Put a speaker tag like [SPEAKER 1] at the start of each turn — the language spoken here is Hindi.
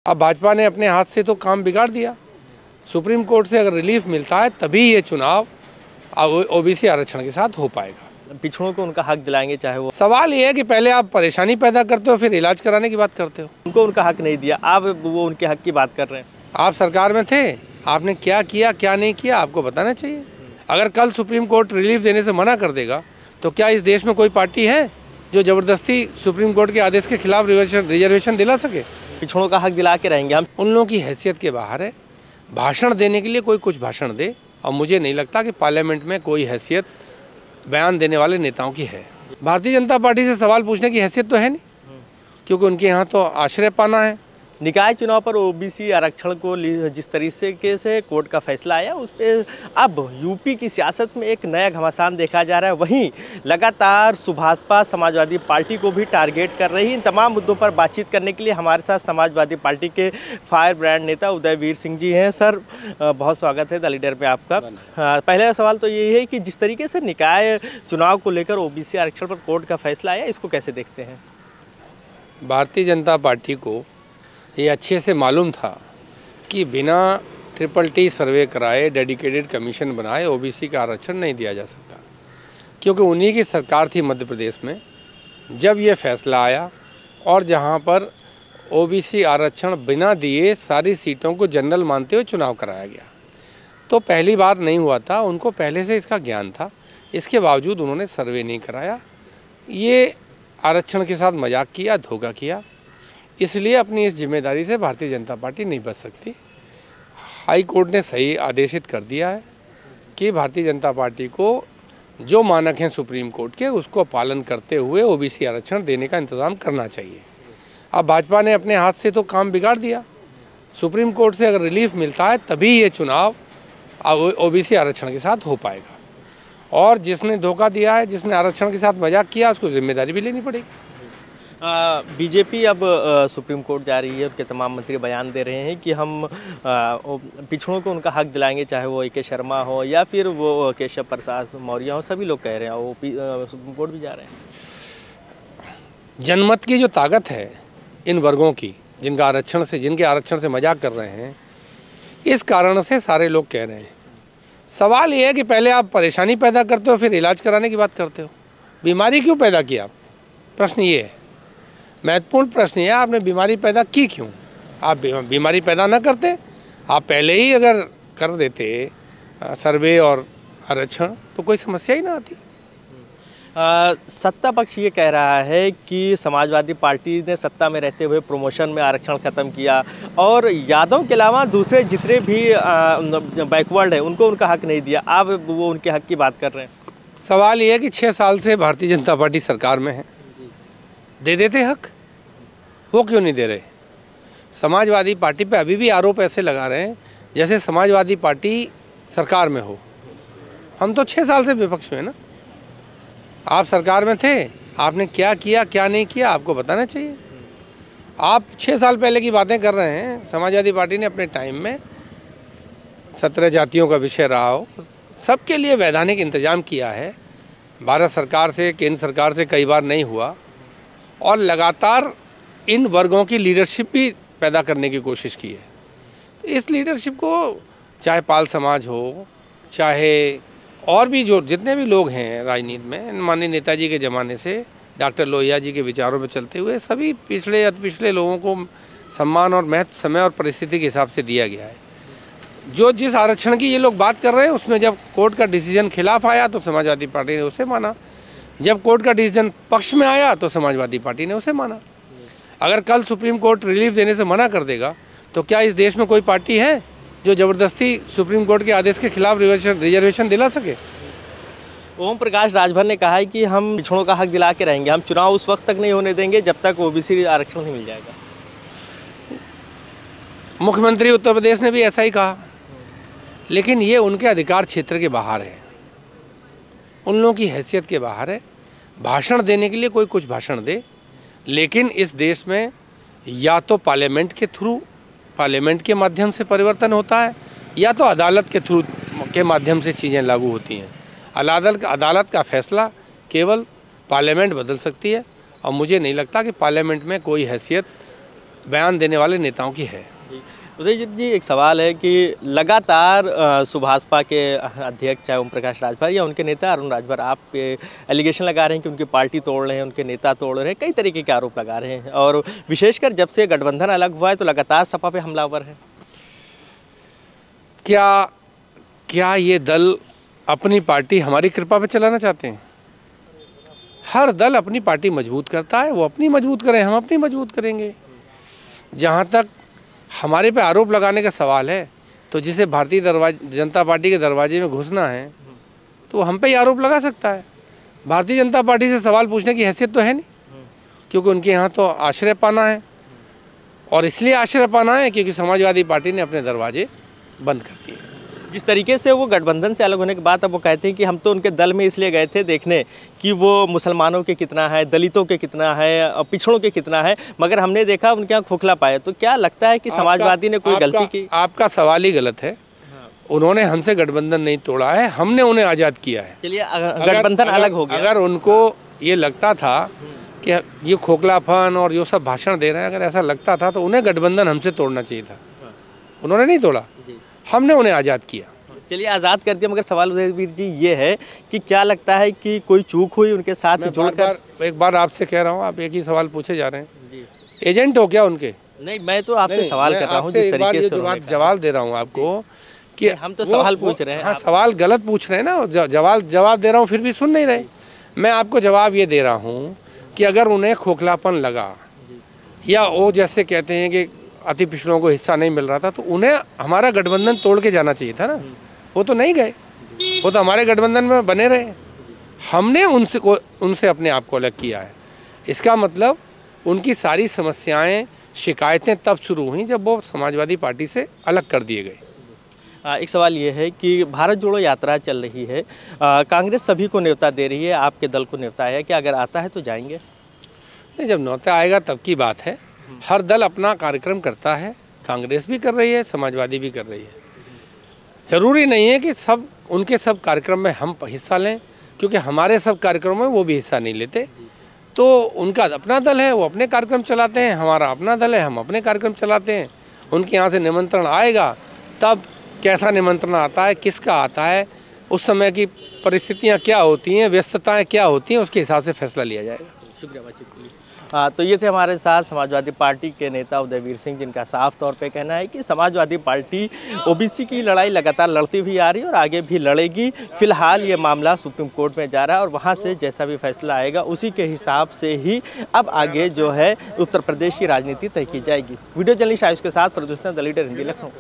[SPEAKER 1] अब भाजपा ने अपने हाथ से तो काम बिगाड़ दिया। सुप्रीम कोर्ट से अगर रिलीफ मिलता है तभी ये चुनाव ओबीसी आरक्षण के साथ हो पाएगा।
[SPEAKER 2] पिछड़ों को उनका हक दिलाएंगे, चाहे वो।
[SPEAKER 1] सवाल ये है कि पहले आप परेशानी पैदा करते हो फिर इलाज कराने की बात करते हो।
[SPEAKER 2] उनको उनका हक नहीं दिया, आप वो उनके हक की बात कर रहे हैं।
[SPEAKER 1] आप सरकार में थे, आपने क्या किया क्या नहीं किया आपको बताना चाहिए। अगर कल सुप्रीम कोर्ट रिलीफ देने से मना कर देगा तो क्या इस देश में कोई पार्टी है जो ज़बरदस्ती सुप्रीम कोर्ट के आदेश के खिलाफ रिजर्वेशन दिला सके?
[SPEAKER 2] पिछड़ों का हक दिला के रहेंगे हम।
[SPEAKER 1] उन लोगों की हैसियत के बाहर है। भाषण देने के लिए कोई कुछ भाषण दे, और मुझे नहीं लगता कि पार्लियामेंट में कोई हैसियत बयान देने वाले नेताओं की है। भारतीय जनता पार्टी से सवाल पूछने की हैसियत तो है नहीं, क्योंकि उनके यहाँ तो आश्रय पाना है।
[SPEAKER 2] निकाय चुनाव पर ओबीसी आरक्षण को जिस तरीके से कोर्ट का फैसला आया, उस पर अब यूपी की सियासत में एक नया घमासान देखा जा रहा है। वहीं लगातार सुभाषपा समाजवादी पार्टी को भी टारगेट कर रही। इन तमाम मुद्दों पर बातचीत करने के लिए हमारे साथ समाजवादी पार्टी के फायर ब्रांड नेता उदयवीर सिंह जी हैं। सर, बहुत स्वागत है द लीडर पे आपका। पहला सवाल तो यही है कि जिस तरीके से निकाय चुनाव को लेकर ओबीसी आरक्षण पर कोर्ट का फैसला आया, इसको कैसे देखते हैं?
[SPEAKER 1] भारतीय जनता पार्टी को ये अच्छे से मालूम था कि बिना ट्रिपल सर्वे कराए, डेडिकेटेड कमीशन बनाए ओबीसी का आरक्षण नहीं दिया जा सकता, क्योंकि उन्हीं की सरकार थी मध्य प्रदेश में जब ये फैसला आया, और जहां पर ओबीसी आरक्षण बिना दिए सारी सीटों को जनरल मानते हुए चुनाव कराया गया। तो पहली बार नहीं हुआ था, उनको पहले से इसका ज्ञान था। इसके बावजूद उन्होंने सर्वे नहीं कराया, ये आरक्षण के साथ मजाक किया, धोखा किया। इसलिए अपनी इस जिम्मेदारी से भारतीय जनता पार्टी नहीं बच सकती। हाई कोर्ट ने सही आदेशित कर दिया है कि भारतीय जनता पार्टी को जो मानक हैं सुप्रीम कोर्ट के, उसको पालन करते हुए ओबीसी आरक्षण देने का इंतज़ाम करना चाहिए। अब भाजपा ने अपने हाथ से तो काम बिगाड़ दिया। सुप्रीम कोर्ट से अगर रिलीफ मिलता है तभी ये चुनाव ओबीसी आरक्षण के साथ हो पाएगा, और जिसने धोखा दिया है, जिसने आरक्षण के साथ मजाक किया, उसको जिम्मेदारी भी लेनी पड़ेगी।
[SPEAKER 2] बीजेपी अब सुप्रीम कोर्ट जा रही है, उनके तमाम मंत्री बयान दे रहे हैं कि हम पिछड़ों को उनका हक दिलाएंगे, चाहे वो ए.के. शर्मा हो या फिर वो केशव प्रसाद मौर्य हो। सभी लोग कह रहे हैं, वो सुप्रीम कोर्ट भी जा रहे हैं।
[SPEAKER 1] जनमत की जो ताकत है इन वर्गों की, जिनके आरक्षण से मजाक कर रहे हैं, इस कारण से सारे लोग कह रहे हैं। सवाल ये है कि पहले आप परेशानी पैदा करते हो फिर इलाज कराने की बात करते हो। बीमारी क्यों पैदा की आपने? प्रश्न ये है, महत्वपूर्ण प्रश्न है, आपने बीमारी पैदा की क्यों? आप बीमारी पैदा ना करते, आप पहले ही अगर कर देते सर्वे और आरक्षण, तो कोई समस्या ही ना आती।
[SPEAKER 2] सत्ता पक्ष ये कह रहा है कि समाजवादी पार्टी ने सत्ता में रहते हुए प्रमोशन में आरक्षण ख़त्म किया, और यादव के अलावा दूसरे जितने भी बैकवर्ड हैं उनको उनका हक नहीं दिया। आप वो उनके हक की बात कर रहे हैं।
[SPEAKER 1] सवाल ये है कि 6 साल से भारतीय जनता पार्टी सरकार में है, दे देते हक, वो क्यों नहीं दे रहे? समाजवादी पार्टी पे अभी भी आरोप ऐसे लगा रहे हैं जैसे समाजवादी पार्टी सरकार में हो। हम तो 6 साल से विपक्ष में है ना। आप सरकार में थे, आपने क्या किया क्या नहीं किया आपको बताना चाहिए। आप 6 साल पहले की बातें कर रहे हैं। समाजवादी पार्टी ने अपने टाइम में 17 जातियों का विषय रहा हो, सबके लिए वैधानिक इंतजाम किया है। भारत सरकार से, केंद्र सरकार से कई बार नहीं हुआ, और लगातार इन वर्गों की लीडरशिप भी पैदा करने की कोशिश की है। इस लीडरशिप को, चाहे पाल समाज हो, चाहे और भी जो जितने भी लोग हैं राजनीति में, माननीय नेताजी के ज़माने से डॉक्टर लोहिया जी के विचारों में चलते हुए सभी पिछड़े अति पिछड़े लोगों को सम्मान और महत्व समय और परिस्थिति के हिसाब से दिया गया है। जो जिस आरक्षण की ये लोग बात कर रहे हैं, उसमें जब कोर्ट का डिसीजन खिलाफ आया तो समाजवादी पार्टी ने उसे माना, जब कोर्ट का डिसीजन पक्ष में आया तो समाजवादी पार्टी ने उसे माना। अगर कल सुप्रीम कोर्ट रिलीफ देने से मना कर देगा तो क्या इस देश में कोई पार्टी है जो ज़बरदस्ती सुप्रीम कोर्ट के आदेश के खिलाफ रिजर्वेशन दिला सके?
[SPEAKER 2] ओम प्रकाश राजभर ने कहा है कि हम पिछड़ों का हक दिला के रहेंगे, हम चुनाव उस वक्त तक नहीं होने देंगे जब तक ओबीसी आरक्षण नहीं मिल जाएगा।
[SPEAKER 1] मुख्यमंत्री उत्तर प्रदेश ने भी ऐसा ही कहा, लेकिन ये उनके अधिकार क्षेत्र के बाहर है, उन लोगों की हैसियत के बाहर है। भाषण देने के लिए कोई कुछ भाषण दे, लेकिन इस देश में या तो पार्लियामेंट के थ्रू, पार्लियामेंट के माध्यम से परिवर्तन होता है, या तो अदालत के थ्रू के माध्यम से चीज़ें लागू होती हैं। अदालत का फैसला केवल पार्लियामेंट बदल सकती है, और मुझे नहीं लगता कि पार्लियामेंट में कोई हैसियत बयान देने वाले नेताओं की है।
[SPEAKER 2] उदय जी, एक सवाल है कि लगातार सुभाषपा के अध्यक्ष चाहे ओम प्रकाश राजभर या उनके नेता अरुण राजभर आप पे एलिगेशन लगा रहे हैं कि उनकी पार्टी तोड़ रहे हैं, उनके नेता तोड़ रहे हैं, कई तरीके के आरोप लगा रहे हैं और विशेषकर जब से गठबंधन अलग हुआ है तो लगातार सपा पे हमलावर है।
[SPEAKER 1] क्या ये दल अपनी पार्टी हमारी कृपा पे चलाना चाहते हैं? हर दल अपनी पार्टी मजबूत करता है, वो अपनी मजबूत करें, हम अपनी मजबूत करेंगे। जहाँ तक हमारे पे आरोप लगाने का सवाल है तो जिसे भारतीय जनता पार्टी के दरवाजे में घुसना है तो हम पे ही आरोप लगा सकता है। भारतीय जनता पार्टी से सवाल पूछने की हैसियत तो है नहीं, क्योंकि उनके यहाँ तो आश्रय पाना है, और इसलिए आश्रय पाना है क्योंकि समाजवादी पार्टी ने अपने दरवाजे बंद कर दिए।
[SPEAKER 2] जिस तरीके से वो गठबंधन से अलग होने के बाद अब वो कहते हैं कि हम तो उनके दल में इसलिए गए थे देखने कि वो मुसलमानों के कितना है, दलितों के कितना है, पिछड़ों के कितना है, मगर हमने देखा उनके यहाँ खोखला पाया। तो क्या लगता है कि समाजवादी ने कोई गलती की?
[SPEAKER 1] आपका सवाल ही गलत है। उन्होंने हमसे गठबंधन नहीं तोड़ा है, हमने उन्हें आज़ाद किया है।
[SPEAKER 2] चलिए, गठबंधन अलग हो गया।
[SPEAKER 1] अगर उनको ये लगता था कि ये खोखलापन और ये सब भाषण दे रहे हैं, अगर ऐसा लगता था तो उन्हें गठबंधन हमसे तोड़ना चाहिए था। उन्होंने नहीं तोड़ा, हमने उन्हें आज़ाद किया।
[SPEAKER 2] चलिए, आज़ाद कर दिया, मगर सवाल उदयवीर जी ये है कि क्या लगता है कि कोई चूक हुई उनके साथ जुड़कर?
[SPEAKER 1] एक बार आपसे कह रहा हूँ, आप एक ही सवाल पूछे जा रहे हैं। एजेंट हो क्या उनके?
[SPEAKER 2] नहीं, मैं तो आपसे सवाल कर रहा हूँ जिस तरीके से
[SPEAKER 1] जवाब दे रहा हूँ आपको कि
[SPEAKER 2] हम तो सवाल पूछ रहे हैं।
[SPEAKER 1] हाँ, सवाल गलत पूछ रहे हैं ना, जवाब दे रहा हूँ फिर भी सुन नहीं रहे। मैं आपको जवाब ये दे रहा हूँ कि अगर उन्हें खोखलापन लगा या वो जैसे कहते हैं कि अति पिछड़ों को हिस्सा नहीं मिल रहा था तो उन्हें हमारा गठबंधन तोड़ के जाना चाहिए था ना। वो तो नहीं गए, वो तो हमारे गठबंधन में बने रहे। हमने उनसे अपने आप को अलग किया है। इसका मतलब उनकी सारी समस्याएं, शिकायतें तब शुरू हुई जब वो समाजवादी पार्टी से अलग कर दिए गए।
[SPEAKER 2] एक सवाल ये है कि भारत जोड़ो यात्रा चल रही है, कांग्रेस सभी को न्योता दे रही है, आपके दल को न्योता है कि अगर आता है तो जाएंगे?
[SPEAKER 1] नहीं, जब न्योता आएगा तब की बात है। हर दल अपना कार्यक्रम करता है, कांग्रेस भी कर रही है, समाजवादी भी कर रही है। ज़रूरी नहीं है कि उनके सब कार्यक्रम में हम हिस्सा लें, क्योंकि हमारे सब कार्यक्रमों में वो भी हिस्सा नहीं लेते। तो उनका अपना दल है, वो अपने कार्यक्रम चलाते हैं, हमारा अपना दल है, हम अपने कार्यक्रम चलाते हैं। उनके यहाँ से निमंत्रण आएगा, तब कैसा निमंत्रण आता है, किसका आता है, उस समय की परिस्थितियाँ क्या होती हैं, व्यस्तताएँ क्या होती हैं, उसके हिसाब से फैसला लिया जाएगा।
[SPEAKER 2] शुक्रिया बातचीत के लिए। तो ये थे हमारे साथ समाजवादी पार्टी के नेता उदयवीर सिंह, जिनका साफ तौर पे कहना है कि समाजवादी पार्टी ओबीसी की लड़ाई लगातार लड़ती हुई आ रही है और आगे भी लड़ेगी। फिलहाल ये मामला सुप्रीम कोर्ट में जा रहा है और वहाँ से जैसा भी फैसला आएगा उसी के हिसाब से ही अब आगे जो है उत्तर प्रदेश की राजनीति तय की जाएगी। वीडियो जर्नलिस्ट आयुष के साथ प्रदूषण द लीडर हिंदी, लखनऊ।